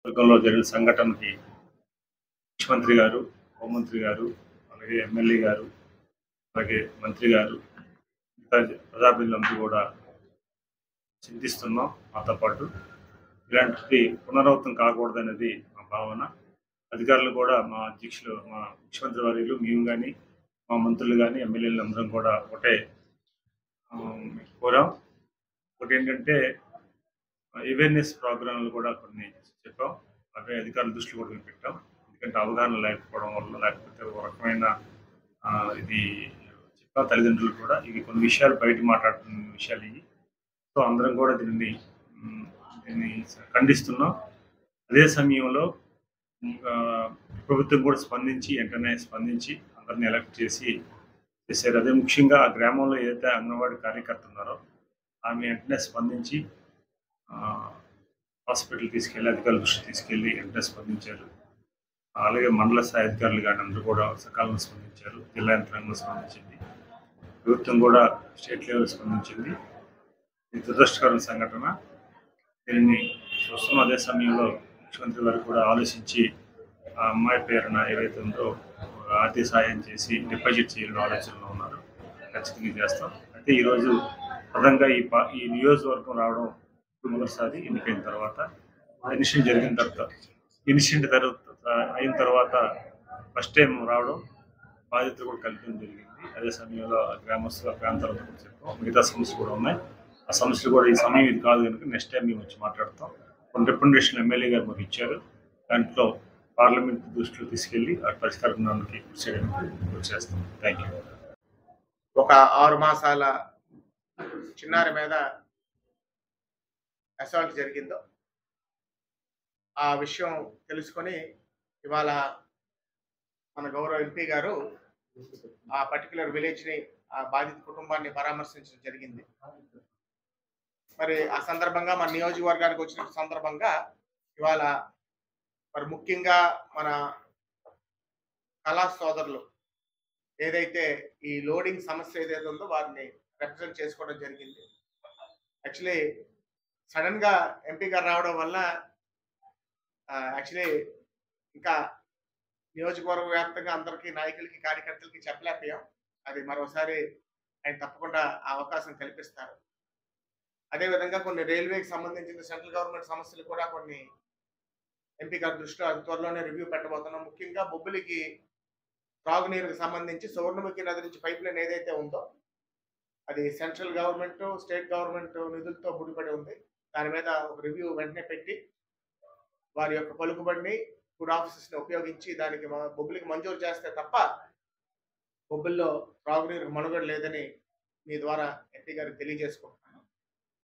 వర్గంలో జరిగిన సంఘటనకి ముఖ్యమంత్రి గారు, హోంమంత్రి గారు, అలాగే ఎమ్మెల్యే గారు, అలాగే మంత్రి గారు, ప్రజాప్రతినిధులందరూ కూడా చింతిస్తున్నాం. మాతో పాటు ఇలాంటిది పునరావృతం కాకూడదనేది మా భావన. అధికారులు కూడా మా అధ్యక్షులు, మా ముఖ్యమంత్రి వర్యులు, మేము కానీ, మా మంత్రులు కానీ, ఎమ్మెల్యేలు అందరం కూడా ఒకటే కోరాం. ఒకటి ఏంటంటే అవేర్నెస్ ప్రోగ్రాంలు కూడా కొన్ని చెప్పాం. అవే అధికారుల దృష్టిలో కూడా పెట్టాం. ఎందుకంటే అవగాహన లేకపోవడం వల్ల, లేకపోతే ఒక రకమైన ఇది చెప్పాం తల్లిదండ్రులు కూడా. ఇవి కొన్ని విషయాలు బయట మాట్లాడుతున్న విషయాలు ఇవి. సో అందరం కూడా దీన్ని ఖండిస్తున్నాం. అదే సమయంలో ప్రభుత్వం కూడా వెంటనే స్పందించి అందరిని ఎలక్ట్ చేశారు. అదే ముఖ్యంగా ఆ గ్రామంలో ఏదైతే అంగన్వాడీ కార్యకర్త ఉన్నారో ఆమె వెంటనే స్పందించి హాస్పిటల్ తీసుకెళ్ళి అధికారుల దృష్టి తీసుకెళ్ళి వెంటనే స్పందించారు. అలాగే మండల స్థాయి అధికారులు కానీ అందరూ కూడా సకాలంలో స్పందించారు. జిల్లా యంత్రాంగం స్పందించింది, ప్రభుత్వం కూడా స్టేట్ లెవెల్ స్పందించింది. ఇది దురదృష్టకరమైన సంఘటన. దీనిని చూస్తున్నాం. అదే సమయంలో ముఖ్యమంత్రి గారు కూడా ఆలోచించి ఆ అమ్మాయి పేరున ఏదైతే ఉందో ఆర్థిక సాయం చేసి డిపాజిట్ చేయాలని ఆలోచనలో ఉన్నారు. ఖచ్చితంగా చేస్తాం. అయితే ఈరోజు ప్రధానంగా ఈ నియోజకవర్గం రావడం మొదటిసారి ఎన్నికైన తర్వాత, ఇన్సిడెంట్ అయిన తర్వాత ఫస్ట్ టైం రావడం, బాధ్యతలు కూడా కల్పించడం జరిగింది. అదే సమయంలో గ్రామస్తుల ప్రాంతాలతో కూడా చెప్పాం. మిగతా సమస్యలు కూడా ఉన్నాయి. ఆ సమస్యలు కూడా ఈ సమయం ఇది కాదు కనుక నెక్స్ట్ టైం మేము వచ్చి మాట్లాడతాం. కొన్ని రికమెండేషన్ ఎమ్మెల్యే గారు మాకు ఇచ్చారు. దాంట్లో పార్లమెంట్ దృష్టిలో తీసుకెళ్లి ఆ పరిష్కారానికి కృషి చేయడానికి చేస్తాం. Thank you. ఒక 6 మాసాల చిన్నారి మీద అసాల్ట్ జరిగిందో ఆ విషయం తెలుసుకొని ఇవాళ మన గౌరవ ఎంపీ గారు ఆ పర్టికులర్ విలేజ్ని, ఆ బాధిత కుటుంబాన్ని పరామర్శించడం జరిగింది. మరి ఆ సందర్భంగా మన నియోజకవర్గానికి వచ్చిన సందర్భంగా ఇవాళ మరి ముఖ్యంగా మన కళా సోదరులు ఏదైతే ఈ లోడింగ్ సమస్య ఏదైతే ఉందో వారిని రిప్రజెంట్ చేసుకోవడం జరిగింది. యాక్చువల్లీ సడన్ గా ఎంపీ గారు రావడం వల్ల యాక్చువల్లీ ఇంకా నియోజకవర్గ వ్యాప్తంగా అందరికీ నాయకులకి కార్యకర్తలకి చెప్పలేకపోయాం. అది మరోసారి ఆయన తప్పకుండా ఆ అవకాశం కల్పిస్తారు. అదేవిధంగా కొన్ని రైల్వేకి సంబంధించిన సెంట్రల్ గవర్నమెంట్ సమస్యలు కూడా కొన్ని ఎంపీ గారి దృష్టిలో అది త్వరలోనే రివ్యూ పెట్టబోతున్నాం. ముఖ్యంగా బొబ్బిలికి త్రాగునీరుకు సంబంధించి సువర్ణముఖి నది నుంచి పైప్ లైన్ ఏదైతే ఉందో అది సెంట్రల్ గవర్నమెంట్, స్టేట్ గవర్నమెంట్ నిధులతో ముడిపడి ఉంది. దాని మీద ఒక రివ్యూ వెంటనే పెట్టి వారి యొక్క పలుకుబడిని, ఫుడ్ ఆఫీసెస్ని ఉపయోగించి దానికి బొబ్బిలికి మంజూరు చేస్తే తప్ప బొబ్బిల్లో త్రాగునీరు మనుగడ లేదని మీ ద్వారా ఎంపీ గారికి తెలియజేసుకుంటున్నాను.